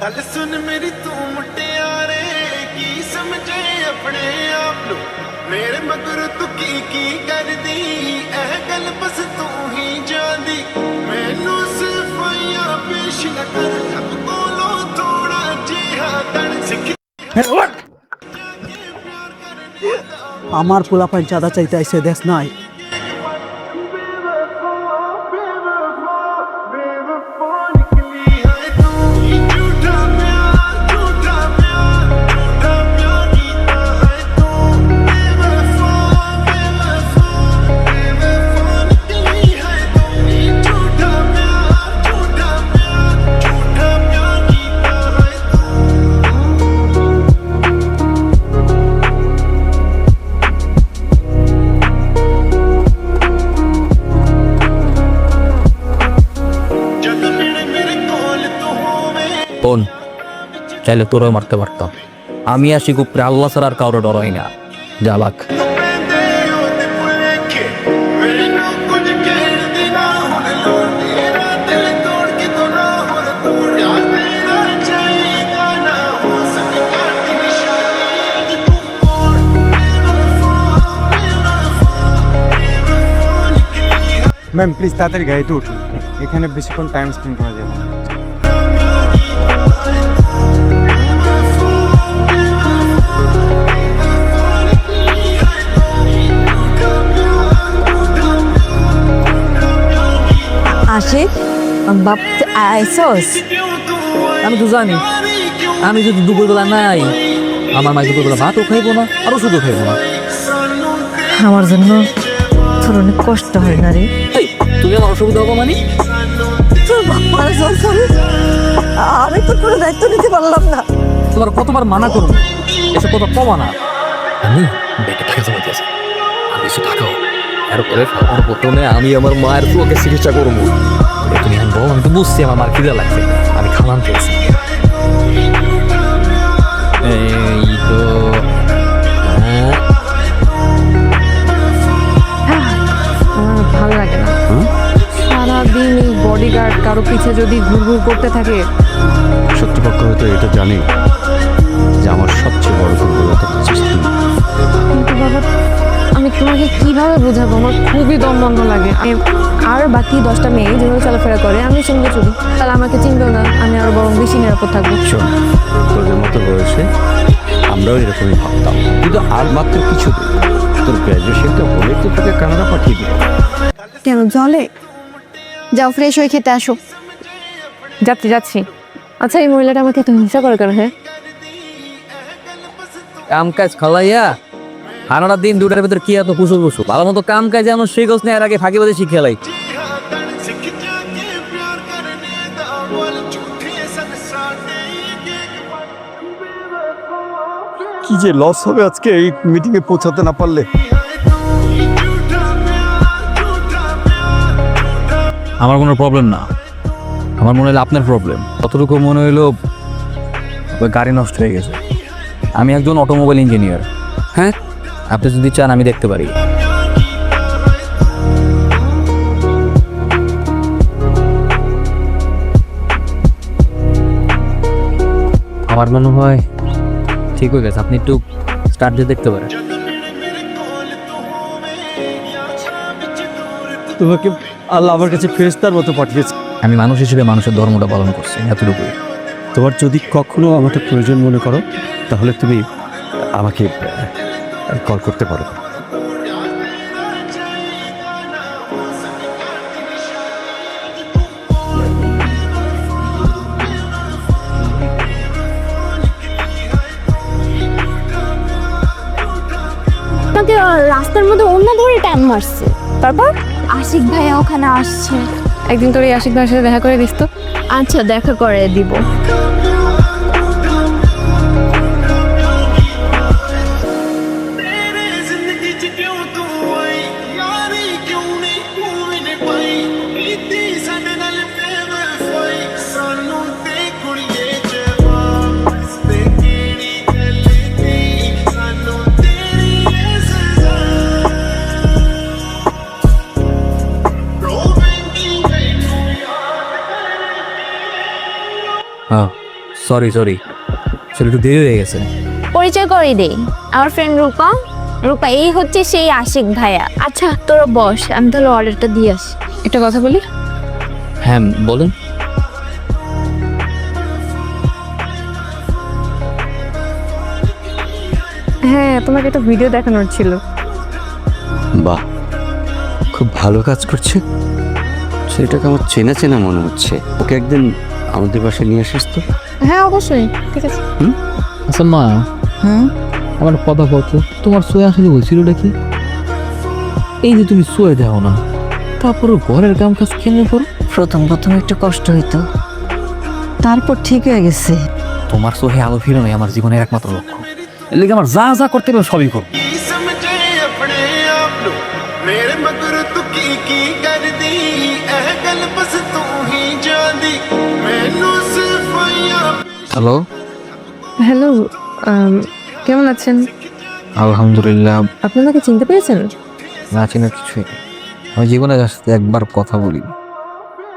गल सुन मेरी तू मुटियारे की समझे अपने आप नु मेरे मगर तू की कर दी एह गल बस तू ही जानी मैनू सिर्फ या पेश न कर जब बोलो थोड़ा जिहा तन सिख আমার পোলাপাইন চাঁদা চাইতে আইসে দেশ নাই। বোন চাইলে তোরও মারতে পারতাম। আমি আসি উপরে আল্লাহ ছাড়া আর কারো ডর হয় না। যা লাখ ম্যাম প্লিজ তাড়াতাড়ি গাড়িতে উঠুন, এখানে বেশিক্ষণ টাইম স্পেন্ড করা যাবে না। আশিক বাপ আইসস? আমি তো জানি আমি যদি দুপুরবেলা নাই আমার মা দুপুরবেলা ভাতও খাইবো না আরও শুধু খাইবো না। আমার জন্য তোর অনেক কষ্ট হয় না রে? এই, তুমি আমার অসুবিধা হবো মানে? তোর বাবার সংসারে আমি তো কোনো দায়িত্ব নিতে পারলাম না। তোমার কতবার মানা করবো এসব কথা কমা না। আমি বেটে খেয়ে জমাইতেছি আর কিছু টাকাও এরপরে আমার প্রথমে আমি আমার মায়ের চোখে চিকিৎসা করবো। তুমি আমি বল আমি তো বুঝছি আমার মার খিদে লাগছে, আমি খাওয়ান পেয়েছি। এই তো আমার ভালো লাগে না সারাদিন এই বডিগার্ড কারো পিছে যদি ঘুরঘুর করতে থাকে। শত্রুপক্ষ হয়তো এটা জানি যে আমার সবচেয়ে বড় দুর্বলতা হচ্ছে তুমি। কিন্তু বাবা আমি তোমাকে কিভাবে বোঝাবো? আমার খুবই দম বন্ধ লাগে। আর বাকি 10টা মেয়ে যেভাবে চলাফেরা করে আমি সঙ্গে চলি, তাহলে আমাকে চিনবেও না, আমি আরো বরং বেশি নিরাপদ থাকবো। শোন, তোদের মতো বয়সে আমরাও এরকমই ভাবতাম, কিন্তু আর মাত্র কিছু দিন তোর গ্র্যাজুয়েশনটা হলে তো তোকে কানাডা পাঠিয়ে দিল। কেন জলে যাও, ফ্রেশ হয়ে খেতে আসো। যাচ্ছি যাচ্ছি। আচ্ছা এই মহিলাটা আমাকে এত হিংসা করে কেন? হ্যাঁ কাম কাজ খালাইয়া সারাটা দিন দুটার ভিতরে কি এত কুসুর কুসু ভালো মতো কাম কাজ যেমন শিখোস না, এর আগে ফাঁকি বাদে শিখে লাই। सिख जाके प्यार करने दा बोल झूठे सन साडे কি যে লস হবে আজকে এই মিটিং এ পৌঁছাতে না পারলে। আমার কোনো প্রবলেম না, আমার মনে হলো আপনার প্রবলেম। কতটুকু মনে হইলো গাড়ি নষ্ট হয়ে গেছে। আমি একজন অটোমোবাইল ইঞ্জিনিয়ার। হ্যাঁ, আপনি যদি চান আমি দেখতে পারি। আমার মনে হয় ঠিক হয়ে গেছে, আপনি একটু স্টার্ট দিয়ে দেখতে পারেন। তোমাকে আল্লাহ আমার কাছে ফেরেশতার মতো পাঠিয়েছে। আমি মানুষ হিসেবে মানুষের ধর্মটা পালন করছি, এতটুকুই। তোমার যদি কখনো আমাকে প্রয়োজন মনে করো তাহলে তুমি আমাকে কল করতে পারো। তাকে রাস্তার মধ্যে অন্য ধরে টান মারছে, তারপর আশিক ভাইয়া ওখানে আসছে। একদিন তোর এই আশিক ভাইয়ের সাথে দেখা করে দিস তো। আচ্ছা দেখা করে দিব। तेरे जिंदगी च क्यों तू आई यारी क्यों नहीं भूल पाई इतनी साडे नाल बेवफाई सानू ते कुड़िए जवाब इस पे केड़ी गलती सानू तेरी ये सजा रोवेंगी मैनू याद करके। সরি একটু দেরি হয়ে গেছে। পরিচয় করে দেই, আমার ফ্রেন্ড রূপা। রূপা, এই হচ্ছে সেই আশিক ভাইয়া। আচ্ছা তোরা বস, আমি তাহলে অর্ডারটা দিয়ে আসি। একটা কথা বলি, হ্যাঁ বলেন। হ্যাঁ তোমাকে একটা ভিডিও দেখানোর ছিল। বাহ, খুব ভালো কাজ করছে। সেটাকে আমার চেনা চেনা মনে হচ্ছে। ওকে একদিন আমাদের বাসায় নিয়ে আসিস তো। হ্যাঁ অবশ্যই, ঠিক আছে। আচ্ছা মা, হ্যাঁ আমার কথা কত, তোমার সোয়ে আসলে হয়েছিলটা কি? এই যে তুমি সোয়ে দেও না, তারপর ঘরের কাম কাজ কেমন করো? প্রথম একটু কষ্ট হইতো, তারপর ঠিক হয়ে গেছে। তোমার সোহে আলো ফিরানোই আমার জীবনের একমাত্র লক্ষ্য। এর লেগে আমার যা যা করতে হবে সবই করবো। ਕੀ ਸਮਝੇ ਆਪਣੇ ਆਪ ਨੂੰ ਮੇਰੇ ਮਗਰ ਤੂੰ ਕੀ ਕਰਦੀ ਇਹ ਗੱਲ ਬਸ ਤੂੰ ਹੀ ਜਾਣਦੀ ਮੈਨੂੰ ਸਿਫਾਈਆਂ হ্যালো, হ্যালো, কেমন আছেন? আলহামদুলিল্লাহ। আপনি আমাকে চিনতে পেরেছেন? না চেনার কিছুই নেই। আমি জীবনে যার সাথে একবার কথা বলি,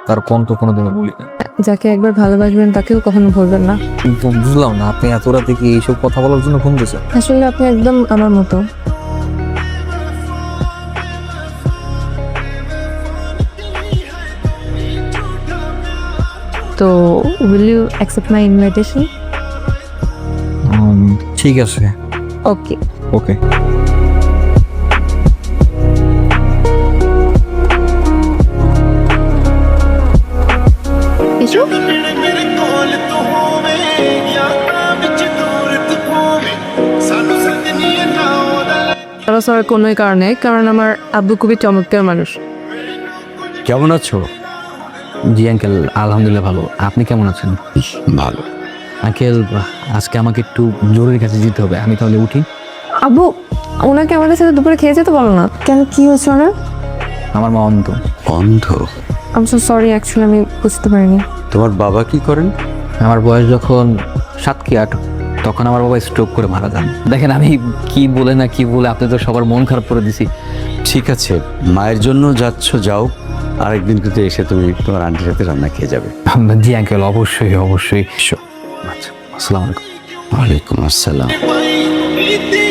তার কণ্ঠ কোনোদিনও বলি না। যাকে একবার ভালোবাসবেন তাকেও কখনো ভুলবেন না। কিন্তু বুঝলাম না, আপনি এত রাতে কি এইসব কথা বলার জন্য ফোন দিয়েছেন? আসলে আপনি একদম আমার মতো। তো will you accept my invitation? ঠিক আছে, ওকে। ওকে। এসো। ਮੇਰੇ ਕੋਲ ਤੂੰ ਹੋਵੇਂ ਯਾਦਾਂ ਵਿੱਚ ਦੂਰ ਤੂੰ ਹੋਵੇਂ ਸਾਨੂੰ ਸੰਗਨੀਆਂ ਨਾ ਉਹਦਾ তারা স্যার কোনো কারণে, কারণ আমার আব্বু খুবই চমৎকার মানুষ। কেমন আছো? জি আঙ্কেল, আলহামদুলিল্লাহ ভালো। আপনি কেমন আছেন? ভালো। আঙ্কেল, আজকে আমাকে একটু জরুরি কাছে যেতে হবে, আমি তাহলে উঠি। আব্বু, ওনাকে আমাদের সাথে দুপুরে খেয়ে যেতে বলো না। কেন, কি হয়েছে ওনার? আমার মা অন্ত। অন্ধ? আমি সো সরি, অ্যাকচুয়ালি আমি বুঝতে পারিনি। তোমার বাবা কি করেন? আমার বয়স যখন 7 কি 8, তখন আমার বাবা স্ট্রোক করে মারা যান। দেখেন আমি কি বলে না কি বলে আপনি তো সবার মন খারাপ করে দিছি। ঠিক আছে, মায়ের জন্য যাচ্ছ যাও, আরেকদিন কিন্তু এসে তুমি তোমার আন্টির সাথে রান্না খেয়ে যাবে। জি আঙ্কেল, অবশ্যই। আচ্ছা, আসসালামু আলাইকুম। ওয়ালাইকুম আসসালাম। ਪਾਈ ਨੀ